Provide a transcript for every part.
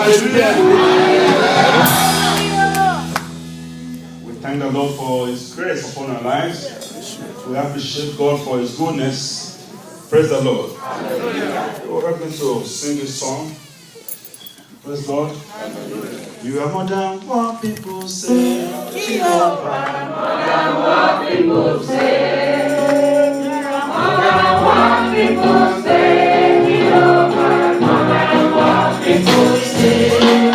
We thank the Lord for His grace upon our lives. We appreciate God for His goodness. Praise the Lord. You will help me to sing this song. Praise God. You are more than what people say. You are more than what people say. You are more than what people say. You are more than what people say.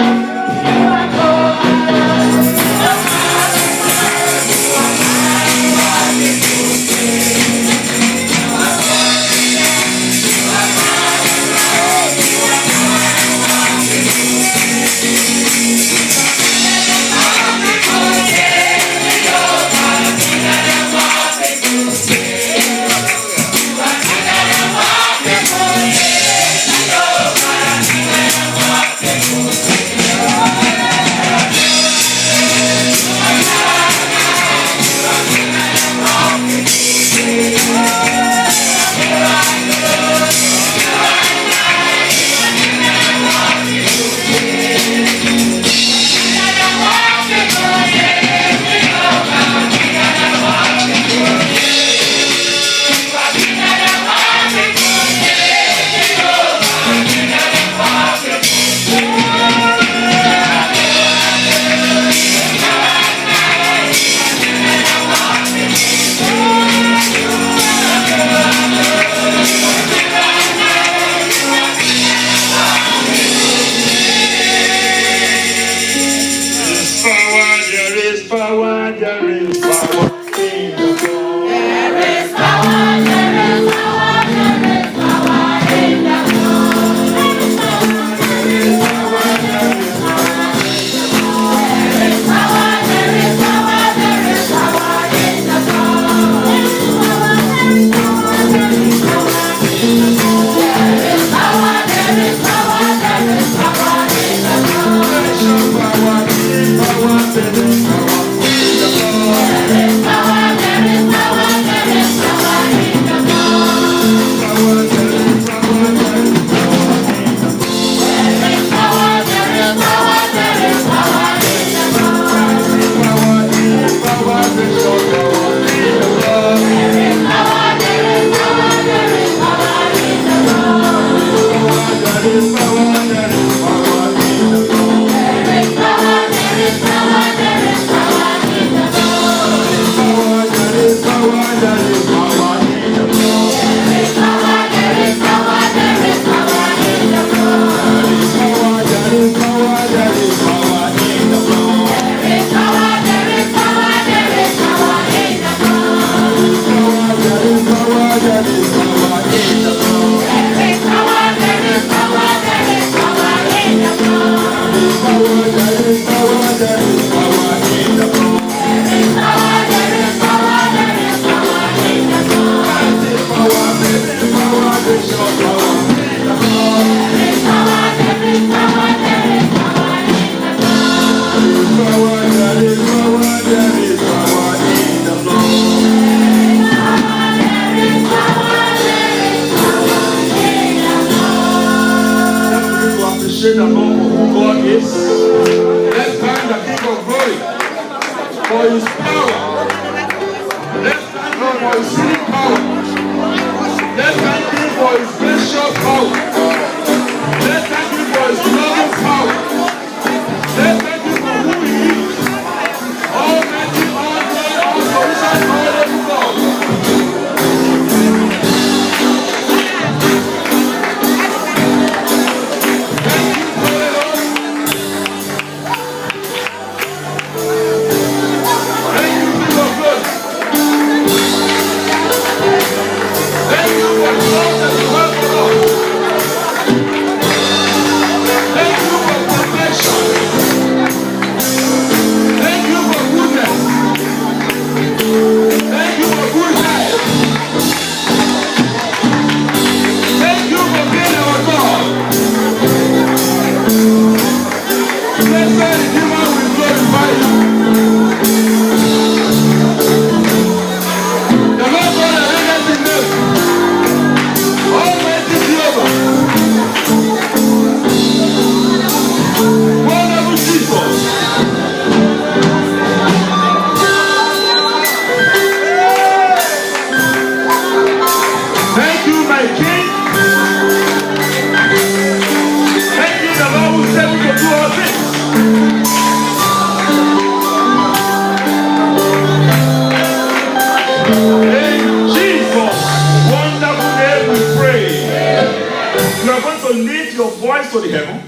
want to lift your voice to the heaven,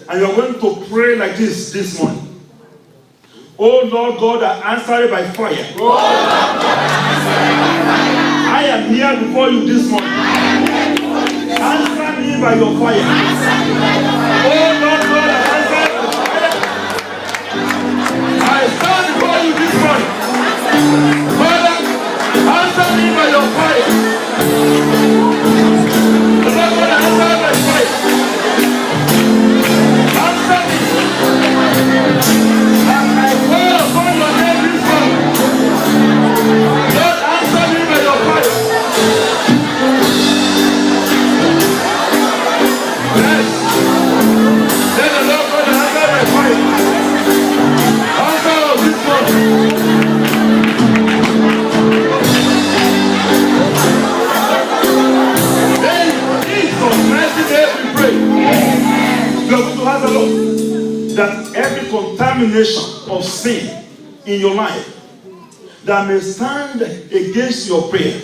and you're going to pray like this morning. Oh Lord God, I answer it by fire. I am here before you this morning. Answer me by your fire. Oh Lord God, I answer it by fire. I stand before you this morning. Father, answer me by your fire. The Lord God, answer by fire. Answer me. I call upon your name this morning. Lord, answer me by your fire. Yes. Let the Lord God answer by fire. Answer us this morning. In Jesus' mighty name we pray. We are going to ask the Lord that every contamination of sin in your life that may stand against your prayer,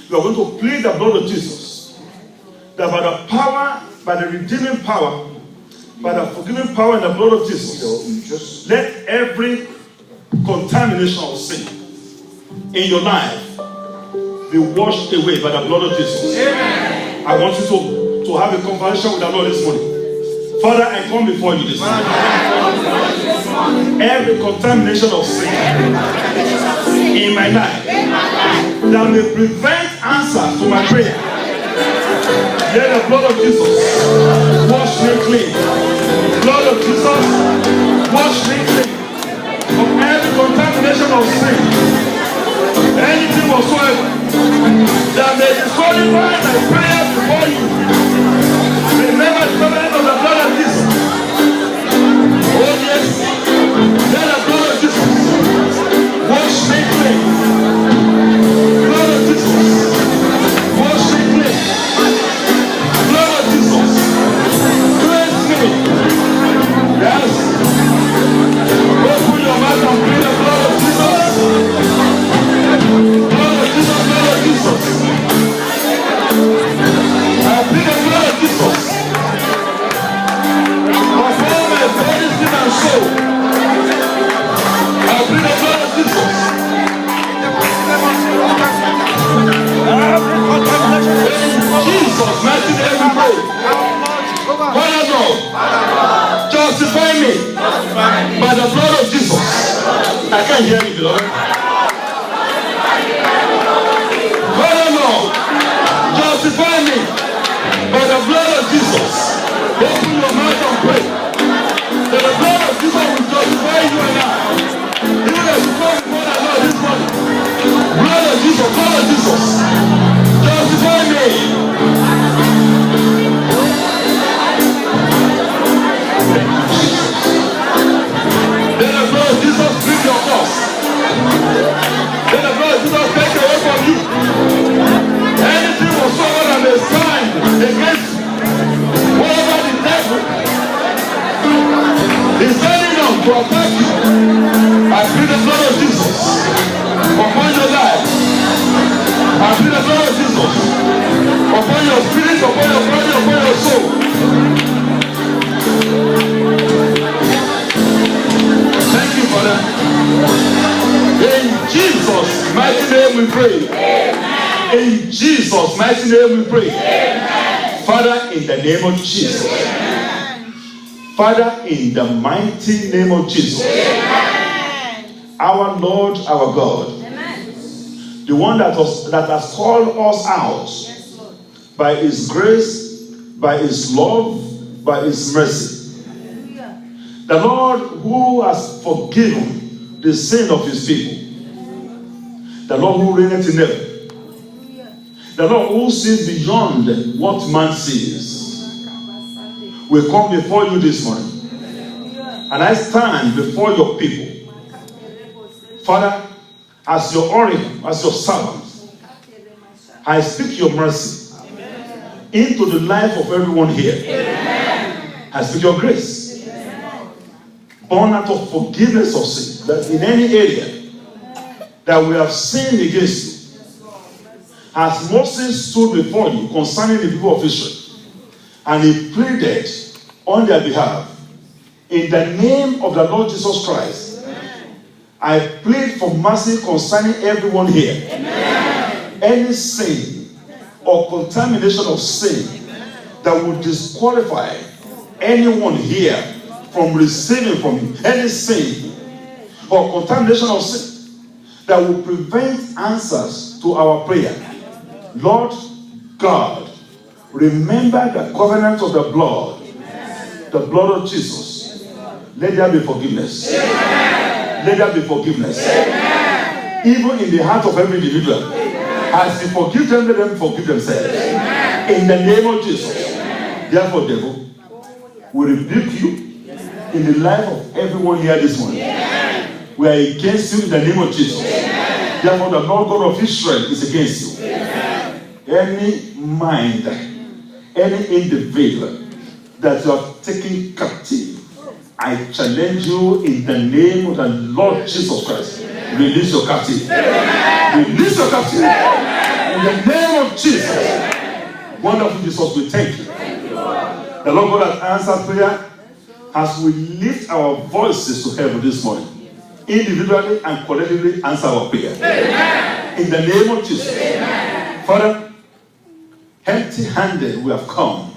you are going to plead the blood of Jesus, that by the power, by the redeeming power, by the forgiving power in the blood of Jesus, let every contamination of sin in your life be washed away by the blood of Jesus. Amen. I want you to have a conversation with the Lord this morning. Father, I come before you this morning. Every contamination of sin in my life that may prevent answer to my prayer, let the blood of Jesus wash me clean. Blood of Jesus, wash me clean from every contamination of sin. Anything whatsoever that may disqualify my prayer before you. Remember the covenant of the blood of Jesus. Oh yes, let the blood of Jesus wash me clean. Blood of Jesus, wash me clean. Blood of Jesus, cleanse me. Yes. Open your mouth and plead the blood of Jesus. Blood of Jesus, blood of Jesus. I plead the blood of Jesus. Perform my body, spirit, and soul. I plead the blood of Jesus. Jesus, mighty name we pray. Father Lord, justify me by the blood of Jesus. I can't hear you, beloved. Father Lord, justify me by the blood of Jesus. Open your mouth and pray. That the blood of Jesus will justify you and I. Even as you come before the Lord this morning. Blood of Jesus, blood of Jesus. Justify me. Let the blood of Jesus bring your cause. Let the blood of Jesus take away from you anything whatsoever that may stand against whatever the devil is standing on to attack you. I plead the blood of Jesus upon your life. I plead the blood of Jesus upon your spirit, upon your body, upon your soul. Thank you for that. In Jesus' mighty name we pray. Amen. In Jesus' mighty name we pray. Amen. Father, in the name of Jesus. Amen. Father, in the mighty name of Jesus. Amen. Our Lord, our God. Amen. The one that has called us out, yes, Lord, by His grace, by His love, by His mercy. The Lord who has forgiven the sin of His people. The Lord who reigneth in heaven. The Lord who sees beyond what man sees. We come before you this morning. And I stand before your people. Father, as your oracle, as your servant, I speak your mercy into the life of everyone here. I speak your grace. Born out of forgiveness of sin, that in any area that we have sinned against you, as Moses stood before you concerning the people of Israel, And he pleaded on their behalf. In the name of the Lord Jesus Christ, I plead for mercy concerning everyone here. Any sin or contamination of sin that would disqualify anyone here from receiving from him, any sin or contamination of sin that will prevent answers to our prayer. Lord God, remember the covenant of the blood of Jesus. Let there be forgiveness. Let there be forgiveness. Even in the heart of every individual. As you forgive them, let them forgive themselves. In the name of Jesus. Therefore, devil, we rebuke you in the life of everyone here this morning. We are against you in the name of Jesus. Therefore, the Lord God of Israel is against you. Any mind, any individual that you have taken captive, I challenge you in the name of the Lord Jesus Christ. Release your captive. Release your captive. In the name of Jesus. Wonderful Jesus, we thank you. The Lord God has answered prayer as we lift our voices to heaven this morning. Individually and collectively answer our prayer. In the name of Jesus. Father, empty-handed we have come.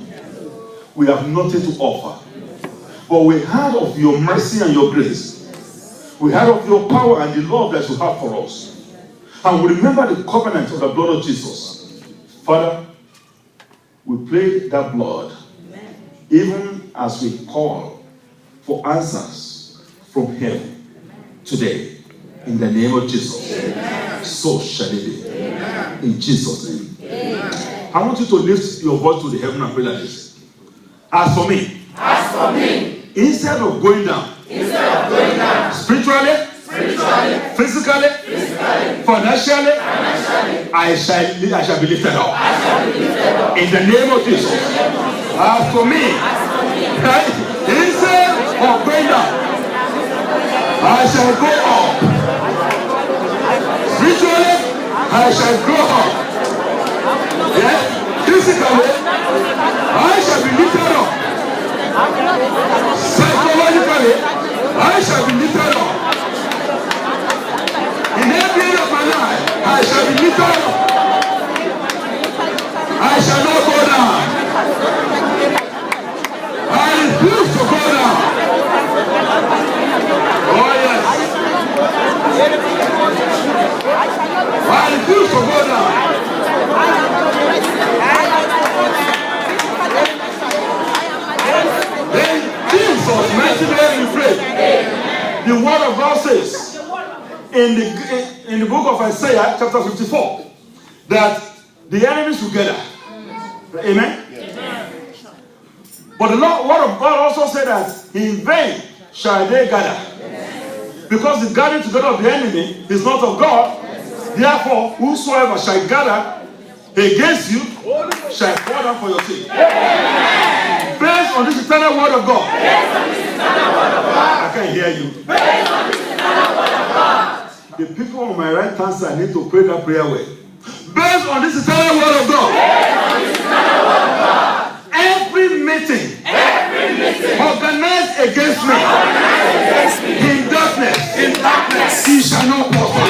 We have nothing to offer. But we heard of your mercy and your grace. We heard of your power and the love that you have for us. And we remember the covenant of the blood of Jesus. Father, we pray that blood, even as we call for answers from heaven today, in the name of Jesus. So shall it be. In Jesus' name. I want you to lift your voice to the heaven and pray like this. As for me, instead of going down, spiritually, physically, financially, I shall be lifted up. In the name of Jesus. As for me, instead of going down, I shall go up. Spiritually, I shall go up. Yes, physically, I shall be lifted up. Psychologically, I shall be lifted up. In every area of my life, I shall be lifted up. I shall not go down. I refuse to go down. Oh yes. I refuse to go down. In Jesus' mighty name we pray. The word of God says in the book of Isaiah chapter 54 that the enemies will gather. Amen? But the word of God also said that in vain shall they gather. Because the gathering together of the enemy is not of God. Therefore, whosoever shall gather against you shall fall down for your sake. Based on this eternal word of God. I can't hear you. The people on my right hand side need to pray that prayer well. Based on this eternal word of God. Every meeting organized against me in darkness, he shall not prosper.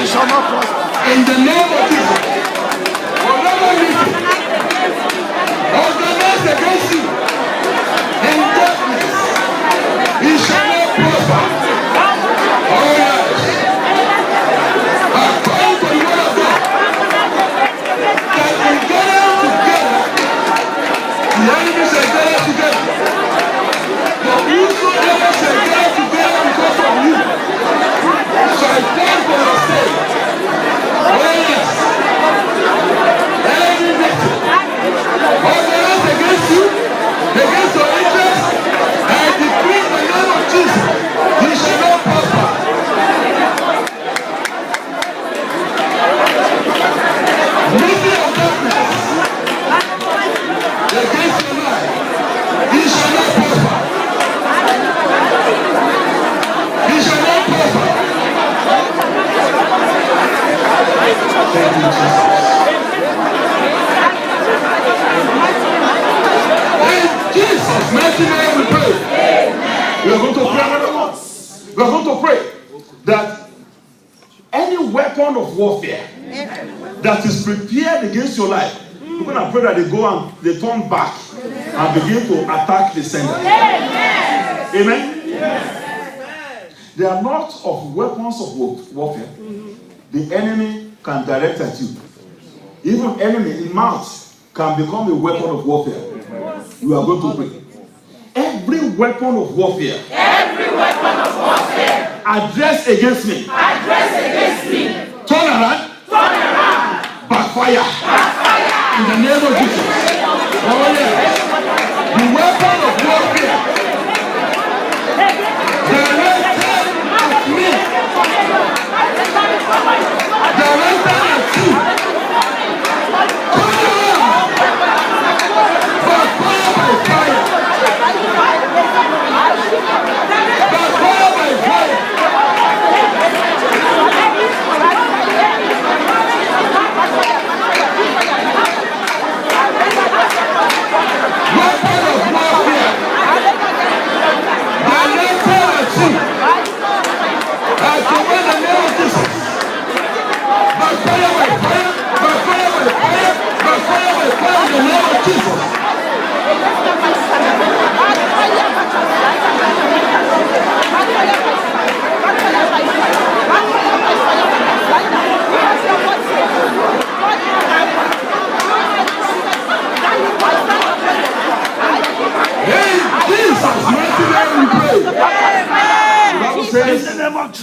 In the name of Jesus. Whatever meeting organized against you in darkness, he shall not prosper. Oh yes. According to the word of God, that in gathering together, the enemy shall gather together. But whosoever shall gather together because of you shall fall for your sake. Oh yes. Every meeting organized against you, against your interest, I decree in the name of Jesus, he shall not prosper. Meeting of darkness against your life, he shall not prosper. He shall not prosper. Thank you, Jesus. In We are going to pray another one. We are going to pray that any weapon of warfare that is prepared against your life, we're going to pray that they go and they turn back and begin to attack the sender. Amen? There are lots of weapons of warfare the enemy can direct at you. Even enemy in mouth can become a weapon of warfare. We are going to pray. Every weapon of warfare addressed against me, turn around, backfire. In the name of Jesus. Oh yeah. The weapon of warfare directed at me, directed at you. Turn around. Backfire by fire. Backfire by fire. Weapon of warfare directed at you. I command the name of Jesus. Backfire by fire. Backfire by fire. Backfire by fire in the name of Jesus.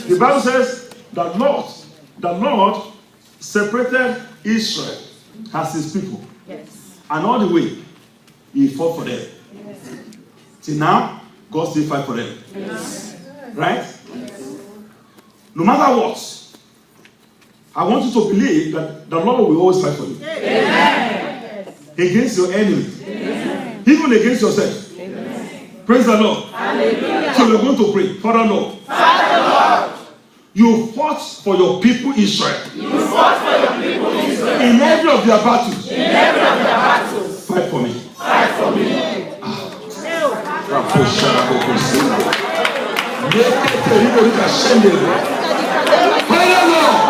The Bible says that the Lord separated Israel as his people. Yes. And all the way, he fought for them. Yes. Till now, God still fight for them. Yes. Right? Yes. No matter what, I want you to believe that the Lord will always fight for you. Yes. Against your enemy. Yes. Even against yourself. Amen. Praise the Lord. Hallelujah. So we're going to pray. Father Lord. Father Lord. You fought for your people Israel. You fought for your people Israel. In every of their battles. In every of their battles. Fight for me. Fight for me. Father Lord.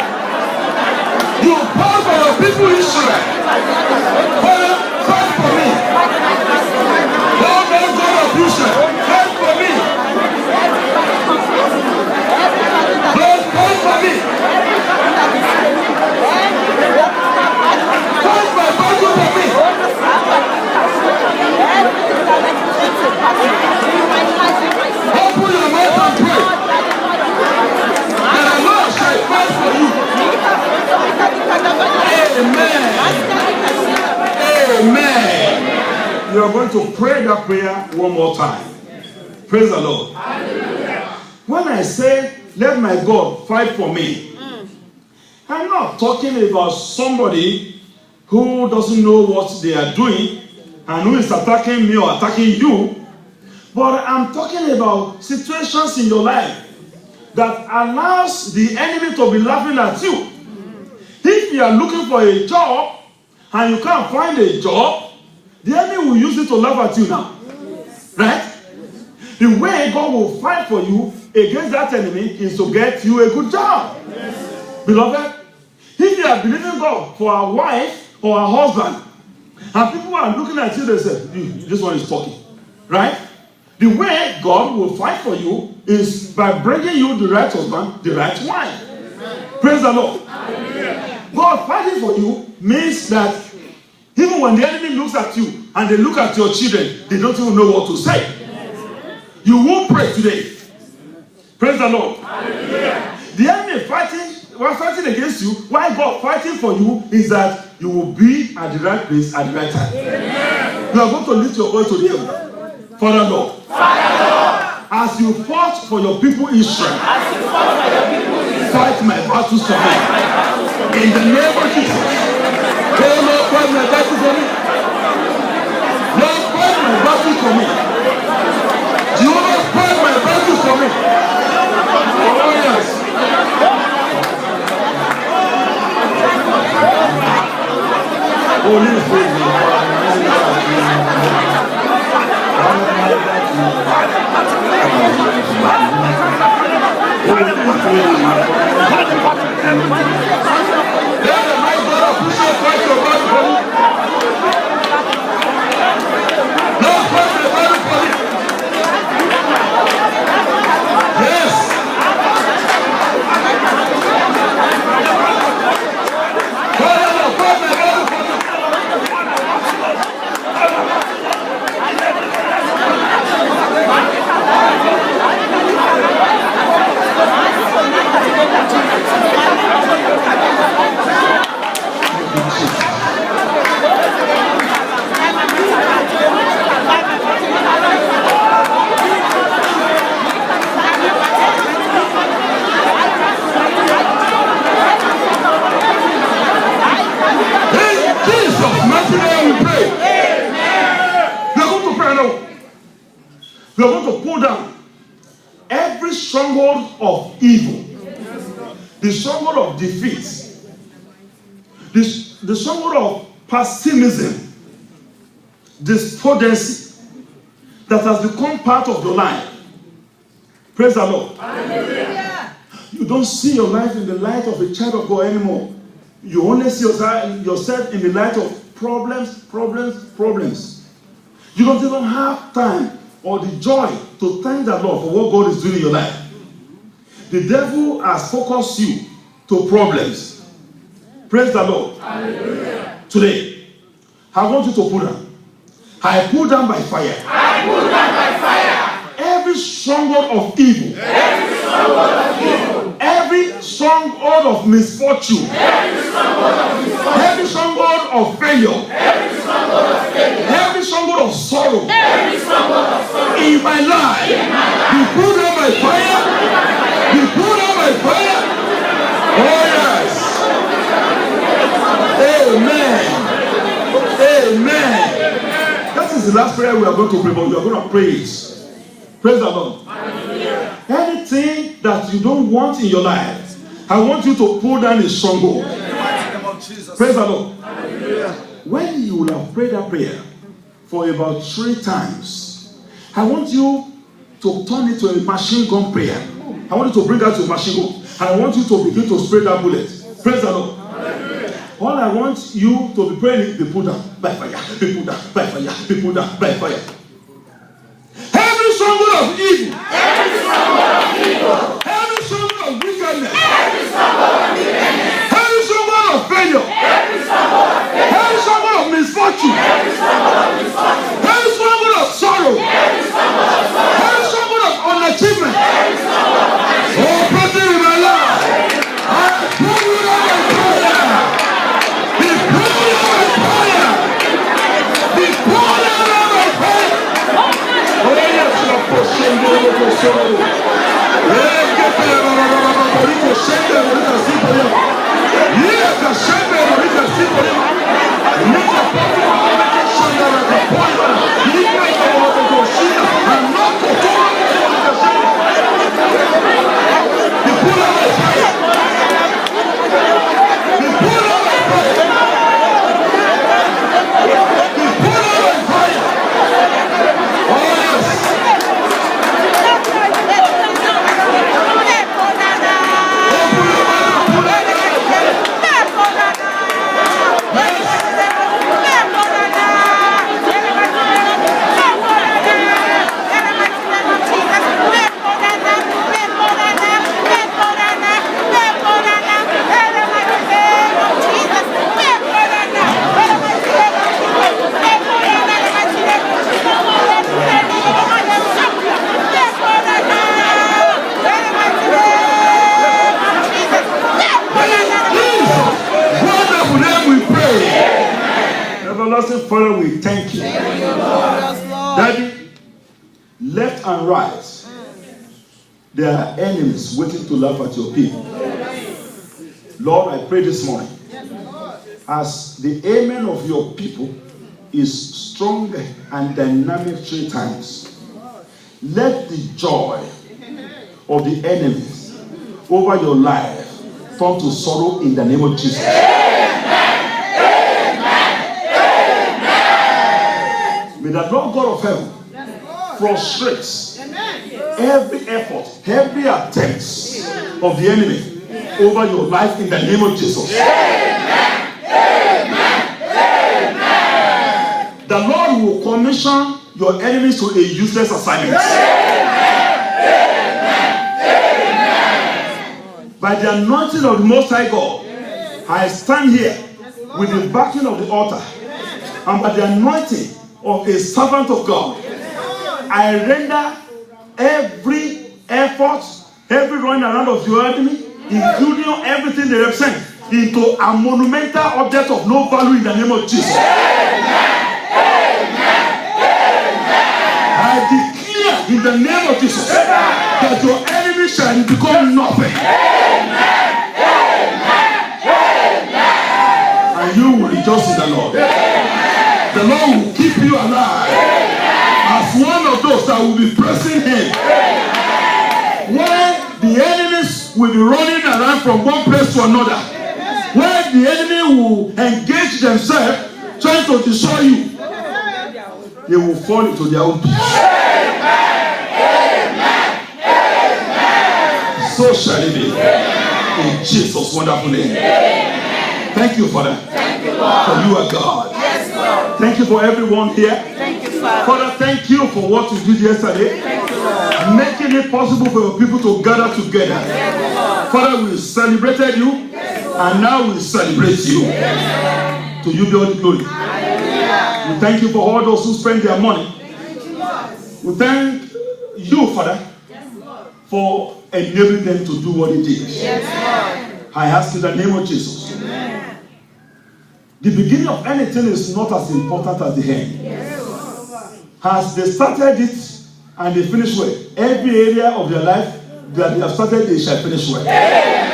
You fought for your people Israel. Father, fight for me. Lord God of Israel, fight for me. Lord, fight for me. Fight my battle for me. Open your mouth and pray. And the Lord shall fight for you. Amen. Amen. You are going to pray that prayer one more time. Praise the Lord. Hallelujah. When I say, let my God fight for me, I'm not talking about somebody who doesn't know what they are doing and who is attacking me or attacking you, but I'm talking about situations in your life that allows the enemy to be laughing at you. If you are looking for a job and you can't find a job, the enemy will use it to laugh at you now. Right? The way God will fight for you against that enemy is to get you a good job. Yes. Beloved, if you are believing God for a wife or a husband, and people are looking at you, they say, this one is talking. Right? The way God will fight for you is by bringing you the right husband, the right wife. Praise the Lord. God fighting for you means that even when the enemy looks at you and they look at your children, they don't even know what to say. You won't pray today. Praise the Lord. Hallelujah. The enemy fighting against you. Why God fighting for you is that you will be at the right place at the right time. Amen. You are going to lift your voice to the heaven. Father Lord. Father Lord. As you fought for your people Israel, fight my battles for me. In the name of Jesus. Oh Lord, fight my battles for me. Lord, fight my battles for me. Jehovah, fight my battles for me. Oh yes. Holy Spirit. We are going to pull down every stronghold of evil, the stronghold of defeat, the stronghold of pessimism, despondency that has become part of your life. Praise the Lord. Hallelujah. You don't see your life in the light of a child of God anymore. You only see yourself in the light of problems. You don't even have time or the joy to thank the Lord for what God is doing in your life. The devil has focused you to problems. Praise the Lord. Hallelujah. Today, I want you to pull down. I pull down by fire. I pull down by fire. Every stronghold of evil. Every stronghold of evil. Every stronghold of misfortune. Every stronghold of misfortune. Every stronghold of failure. Every stronghold of failure. Every stronghold of sorrow. Every stronghold of sorrow. In my life. Be pulled down by fire. Be pulled down by fire. Oh yes. Amen. Amen. That is the last prayer we are going to pray, but we are going to pray it. Praise the Lord. Hallelujah. Anything that you don't want in your life, I want you to pull down a stronghold. Praise the Lord. Hallelujah. When you will have prayed that prayer for about 3 times, I want you to turn it to a machine gun prayer. I want you to bring out your machine gun, and I want you to begin to spray that bullet. Praise the Lord. Hallelujah. All I want you to be praying is be pulled down by fire, be pulled down by fire, be pulled down by fire. Every stronghold of evil, every stronghold of evil, every stronghold of wickedness, every stronghold of wickedness, every stronghold of failure, every stronghold of failure, every stronghold of misfortune, every stronghold of misfortune, every stronghold of sorrow, every stronghold of sorrow, every stronghold of unachievement, every stronghold of unachievement. Oh, brother in my life, I pull you down by fire. Be pulled down by fire. Be pulled down by fire. Oh yes, you're pushing the soul. Yeah, get there. Rico Shende, Rico Sipoya. Yeah, Kashende, Rico Sipoya. Rico Sipoya. Shanda, Rico Sipoya. Rico Sipoya. And not to go. Be pulled down by fire. Be pulled down by fire. Be pulled down by fire. Oh yes. Everlasting Father, we thank you. Daddy, left and right, there are enemies waiting to laugh at your people. Lord, I pray this morning, as the amen of your people is strong and dynamic 3 times, let the joy of the enemies over your life turn to sorrow in the name of Jesus. May the Lord God of heaven frustrate every effort, every attempt of the enemy over your life in the name of Jesus. The Lord will commission your enemies to a useless assignment. By the anointing of the Most High God, I stand here with the backing of the altar, and by the anointing of a servant of God, I render every effort, every running around of your enemy, including everything they represent, into a monumental object of no value in the name of Jesus. I declare in the name of Jesus that your enemy shall become nothing. And you will rejoice in the Lord. The Lord will keep you alive as one of those that that will be praising him. When the enemies will be running around from one place to another, when the enemy will engage themselves trying to destroy you, they will fall into their own pit. So shall it be. In Jesus' wonderful name. Thank you, Father. Thank you, Lord. For you are God. Yes, Lord. Thank you for everyone here. Thank you, Father. Father, thank you for what you did yesterday. Thank you, Lord. Making it possible for your people to gather together. Thank you, Lord. Father, we celebrated you, and now we celebrate you. To you be all the glory. We thank you for all those who spend their money. We thank you, Father, for enabling them to do what it is. I ask in the name of Jesus. Amen. The beginning of anything is not as important as the end. As they started it and they finish well, every area of their life that they have started, they shall finish well. Amen.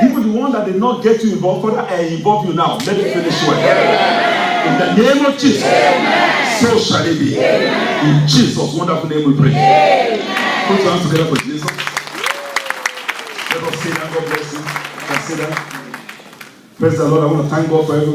Even the one that did not get you involved, Father, I involve you now. Let it finish well. Amen. In the name of Jesus, amen. So shall it be. Amen. In Jesus' wonderful name we pray. Amen. Put your hands together for Jesus. Let us say that. God bless you. Consider. Praise the Lord. I want to thank God for everyone.